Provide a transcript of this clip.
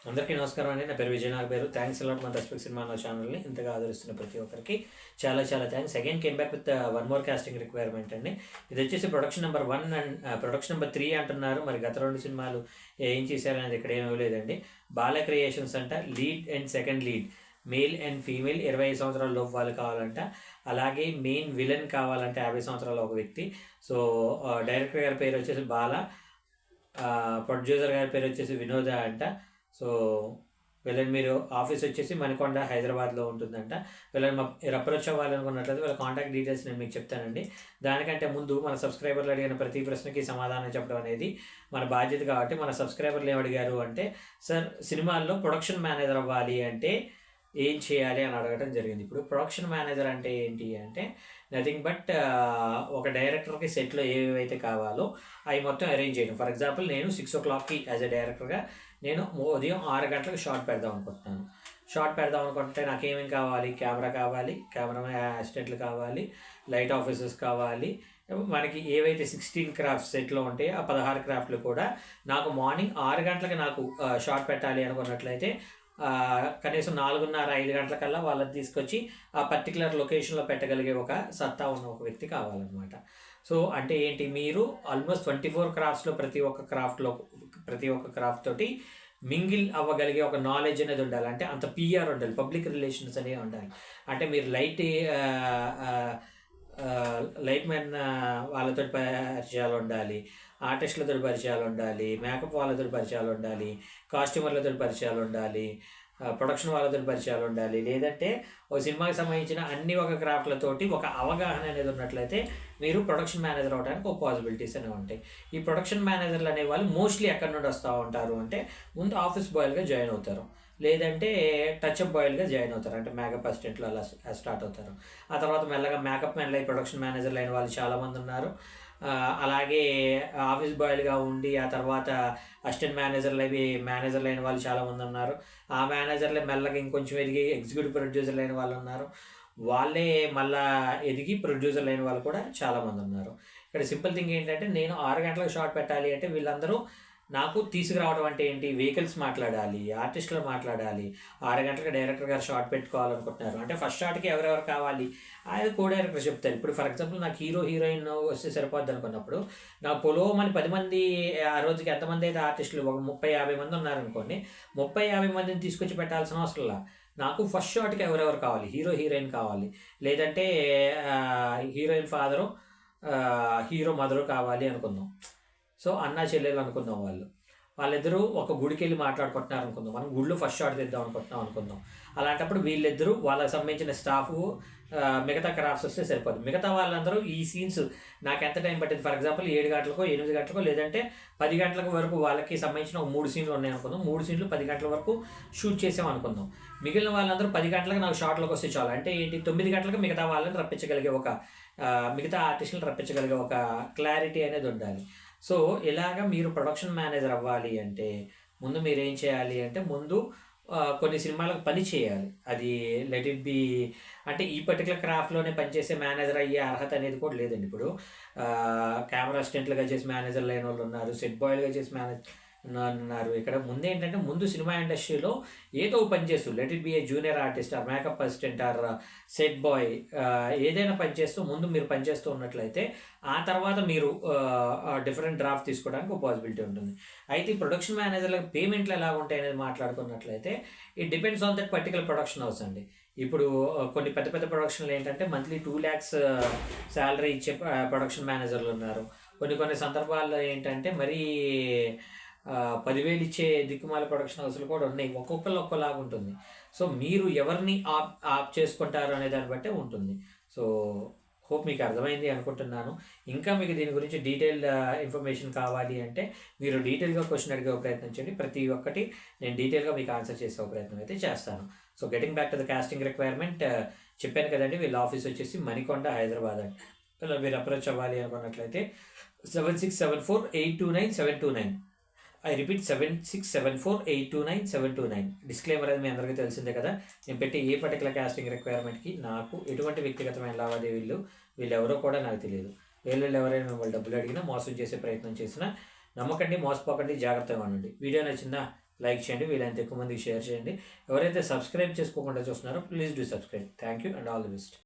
అందరికీ నమస్కారం అండి. నా పేరు విజయ్ నాగపేరు. థ్యాంక్స్ అలాట్ మన రెస్పెక్ట్ సినిమా నా ఛానల్ని ఇంతగా ఆదరిస్తున్న ప్రతి ఒక్కరికి చాలా చాలా thanks. Again came back with one more casting requirement అండి. ఇది వచ్చేసి production number 1 and production number 3 అంటున్నారు. మరి గత 2 సినిమాలు ఏం చేశారనేది ఇక్కడ ఏమీ ఇవ్వలేదండి. బాల క్రియేషన్స్ అంట, lead and second lead male and female 25 సంవత్సరాల లోపు వాళ్ళు కావాలంట. అలాగే మెయిన్ విలన్ కావాలంటే 50 సంవత్సరాల ఒక వ్యక్తి. సో డైరెక్టర్ గారి పేరు వచ్చేసి బాల, ప్రొడ్యూసర్ గారి పేరు వచ్చేసి వినోద అంట. సో వీళ్ళని మీరు ఆఫీస్ వచ్చేసి మణికొండ హైదరాబాద్లో ఉంటుందంట. వీళ్ళని అప్రోచ్ అవ్వాలనుకున్నట్లయితే వీళ్ళ కాంటాక్ట్ డీటెయిల్స్ నేను మీకు చెప్తానండి. దానికంటే ముందు మన సబ్స్క్రైబర్లు అడిగిన ప్రతి ప్రశ్నకి సమాధానం చెప్పడం అనేది మన బాధ్యత. కాబట్టి మన సబ్స్క్రైబర్లు ఏమడిగారు అంటే, సార్ సినిమాల్లో ప్రొడక్షన్ మేనేజర్ అవ్వాలి అంటే ఏం చేయాలి అని అడగడం జరిగింది. ఇప్పుడు ప్రొడక్షన్ మేనేజర్ అంటే ఏంటి అంటే నథింగ్ బట్ ఒక డైరెక్టర్కి సెట్లో ఏవైతే కావాలో అవి మొత్తం అరేంజ్ చేయడం. ఫర్ ఎగ్జాంపుల్ నేను 6 o'clockకి యాజ్ ఎ డైరెక్టర్గా నేను ఉదయం 6 గంటలకు షార్ట్ పెడదాం అనుకుంటున్నాను. షార్ట్ పెడదాం అనుకుంటే నాకు ఏమేమి కావాలి? కెమెరా కావాలి, కెమెరా అసిస్టెంట్లు కావాలి, లైట్ ఆఫీసర్స్ కావాలి. మనకి ఏవైతే 16 క్రాఫ్ట్స్ సెట్లో ఉంటాయో ఆ 16 క్రాఫ్ట్లు కూడా నాకు మార్నింగ్ 6 గంటలకు నాకు షార్ట్ పెట్టాలి అనుకున్నట్లయితే కనీసం 4:30-5 గంటలకల్లా వాళ్ళని తీసుకొచ్చి ఆ పర్టికులర్ లొకేషన్లో పెట్టగలిగే ఒక సత్తా ఉన్న ఒక వ్యక్తి కావాలన్నమాట. సో అంటే ఏంటి, మీరు ఆల్మోస్ట్ 24 క్రాఫ్ట్స్లో ప్రతి ఒక్క క్రాఫ్ట్ తోటి మింగిల్ అవ్వగలిగే ఒక నాలెడ్జ్ అనేది ఉండాలి. అంటే అంత పిఆర్ ఉండాలి, పబ్లిక్ రిలేషన్స్ అనేవి ఉండాలి. అంటే మీరు లైట్ మ్యాన్ వాళ్ళతో పరిచయాలు ఉండాలి, ఆర్టిస్టులతో పరిచయాలు ఉండాలి, మేకప్ వాళ్ళతో పరిచయాలు ఉండాలి, కాస్ట్యూమర్లతో పరిచయాలు ఉండాలి, ప్రొడక్షన్ వాళ్ళతో పరిచయాలు ఉండాలి. లేదంటే ఒక సినిమాకి సంబంధించిన అన్ని ఒక క్రాఫ్ట్లతోటి ఒక అవగాహన అనేది ఉన్నట్లయితే మీరు ప్రొడక్షన్ మేనేజర్ అవడానికి ఒక పాసిబిలిటీస్ అనేవి ఉంటాయి. ఈ ప్రొడక్షన్ మేనేజర్లు అనేవాళ్ళు మోస్ట్లీ ఎక్కడి నుండి వస్తూ ఉంటారు అంటే ముందు ఆఫీస్ బాయ్లుగా జాయిన్ అవుతారు, లేదంటే టచ్అప్ బాయ్లుగా జాయిన్ అవుతారు. అంటే మేకప్ అసిస్టెంట్లు అలా స్టార్ట్ అవుతారు. ఆ తర్వాత మెల్లగా మేకప్ మెన్లు ప్రొడక్షన్ మేనేజర్లు అయిన వాళ్ళు చాలామంది ఉన్నారు. అలాగే ఆఫీస్ బాయ్లుగా ఉండి ఆ తర్వాత అసిస్టెంట్ మేనేజర్లు అయిన వాళ్ళు చాలామంది ఉన్నారు. ఆ మేనేజర్లే మెల్లగా ఇంకొంచెం ఎదిగి ఎగ్జిక్యూటివ్ ప్రొడ్యూసర్లు అయిన వాళ్ళు ఉన్నారు. వాళ్ళే మళ్ళా ఎదిగి ప్రొడ్యూసర్లు అయిన వాళ్ళు కూడా చాలామంది ఉన్నారు. ఇక్కడ సింపుల్ థింగ్ ఏంటంటే, నేను 6 గంటలకు షార్ట్ పెట్టాలి అంటే వీళ్ళందరూ నాకు తీసుకురావడం అంటే ఏంటి, వెహికల్స్ మాట్లాడాలి, ఆర్టిస్టులు మాట్లాడాలి. 6 గంటలకు డైరెక్టర్ గారు షార్ట్ పెట్టుకోవాలనుకుంటున్నారు అంటే ఫస్ట్ షాట్కి ఎవరెవరు కావాలి అది కో డైరెక్టర్ చెప్తారు. ఇప్పుడు ఫర్ ఎగ్జాంపుల్ నాకు హీరోయిన్ వస్తే సరిపోద్ది అనుకున్నప్పుడు నాకు పొలోమని 10 మంది, ఆ రోజుకి ఎంతమంది అయితే ఆర్టిస్టులు ఒక 30-50 మంది ఉన్నారనుకోండి, 30-50 మందిని తీసుకొచ్చి పెట్టాల్సిన అవసరంలా. నాకు ఫస్ట్ షాట్కి ఎవరెవరు కావాలి, హీరోయిన్ కావాలి, లేదంటే హీరోయిన్ ఫాదరు, హీరో మదరు కావాలి అనుకుందాం. సో అన్నా చెల్లెలు అనుకుందాం, వాళ్ళిద్దరూ ఒక గుడికి వెళ్ళి మాట్లాడుకుంటున్నారు అనుకుందాం. మనం గుడిలో ఫస్ట్ షాట్ తెద్దాం అనుకుందాం. అలాంటప్పుడు వీళ్ళిద్దరూ వాళ్ళకి సంబంధించిన స్టాఫ్ మిగతా క్రాఫ్ట్స్ వస్తే సరిపోదు. మిగతా వాళ్ళందరూ ఈ సీన్స్ నాకు ఎంత టైం పట్టింది, ఫర్ ఎగ్జాంపుల్ 7 గంటలకో 8 గంటలకో లేదంటే 10 గంటల వరకు వాళ్ళకి సంబంధించిన ఒక 3 సీన్లు ఉన్నాయి అనుకుందాం. 3 సీన్లు 10 గంటల వరకు షూట్ చేసాం అనుకుందాం. మిగిలిన వాళ్ళందరూ 10 గంటలకు నాకు షార్ట్లోకి వస్తే చాలు. అంటే ఏంటి, 9 గంటలకు మిగతా వాళ్ళని రప్పించగలిగే మిగతా ఆర్టిస్టులను రప్పించగలిగే ఒక క్లారిటీ అనేది ఉండాలి. సో ఇలాగ మీరు ప్రొడక్షన్ మేనేజర్ అవ్వాలి అంటే ముందు మీరు ఏం చేయాలి అంటే, ముందు కొన్ని సినిమాలకు పని చేయాలి. అది లెట్ ఇట్ బి అంటే ఈ పర్టికులర్ క్రాఫ్ట్లోనే పనిచేసే మేనేజర్ అయ్యే అర్హత అనేది కూడా లేదండి. ఇప్పుడు కెమెరా అసిస్టెంట్లుగా చేసి మేనేజర్లు అయిన వాళ్ళు ఉన్నారు, సెట్ బాయ్లుగా చేసి ఉన్నారు. ఇక్కడ ముందు సినిమా ఇండస్ట్రీలో ఏదో పని చేస్తూ, let it be a junior artist or makeup assistant or set boy, ఏదైనా పని చేస్తూ ముందు మీరు పనిచేస్తూ ఉన్నట్లయితే ఆ తర్వాత మీరు డిఫరెంట్ డ్రాఫ్ట్ తీసుకోవడానికి ఒక పాసిబిలిటీ ఉంటుంది. అయితే ఈ ప్రొడక్షన్ మేనేజర్లకు పేమెంట్లు ఎలా ఉంటాయి అనేది మాట్లాడుకున్నట్లయితే it depends on that particular production house అండి. ఇప్పుడు కొన్ని పెద్ద పెద్ద ప్రొడక్షన్లు ఏంటంటే మంత్లీ 2 lakhs శాలరీ ఇచ్చే ప్రొడక్షన్ మేనేజర్లు ఉన్నారు. కొన్ని సందర్భాల్లో ఏంటంటే మరీ 10,000 ఇచ్చే దిక్కుమాల ప్రొడక్షన్ హౌస్లు కూడా ఉన్నాయి. ఒక్కొక్కరు ఒక్కోలాగా ఉంటుంది. సో మీరు ఎవరిని ఆప్ చేసుకుంటారు అనే దాన్ని బట్టే ఉంటుంది. సో హోప్ మీకు అర్థమైంది అనుకుంటున్నాను. ఇంకా మీకు దీని గురించి డీటెయిల్ ఇన్ఫర్మేషన్ కావాలి అంటే మీరు డీటెయిల్గా క్వశ్చన్ అడిగే ప్రయత్నం చేయండి. ప్రతి ఒక్కటి నేను డీటెయిల్గా మీకు ఆన్సర్ చేసే ప్రయత్నం అయితే చేస్తాను. So getting back to the casting requirement, చెప్పాను కదండి, వీళ్ళ ఆఫీస్ వచ్చేసి మణికొండ హైదరాబాద్ అండి. ఇలా మీరు అప్రోచ్ అవ్వాలి అనుకున్నట్లయితే 7674829729. I repeat 7674829729. డిస్క్లైమర్ అది మీ అందరికీ తెలిసిందే కదా. నేను పెట్టే ఏ పర్టికులర్ కాస్టింగ్ రిక్వైర్మెంట్కి నాకు ఎటువంటి వ్యక్తిగతమైన లావాదేవీలు వీళ్ళెవరో కూడా నాకు తెలియదు. వీళ్ళు ఎవరైనా మిమ్మల్ని డబ్బులు అడిగినా, మోసం చేసే ప్రయత్నం చేసినా నమ్మకండి, మోసపోకండి, జాగ్రత్తగా ఉండండి. వీడియో నచ్చిందా? లైక్ చేయండి, వీలైనంత ఎక్కువ మందికి షేర్ చేయండి. ఎవరైతే సబ్స్క్రైబ్ చేసుకోకుండా చూస్తున్నారో please do subscribe. Thank you and all the best.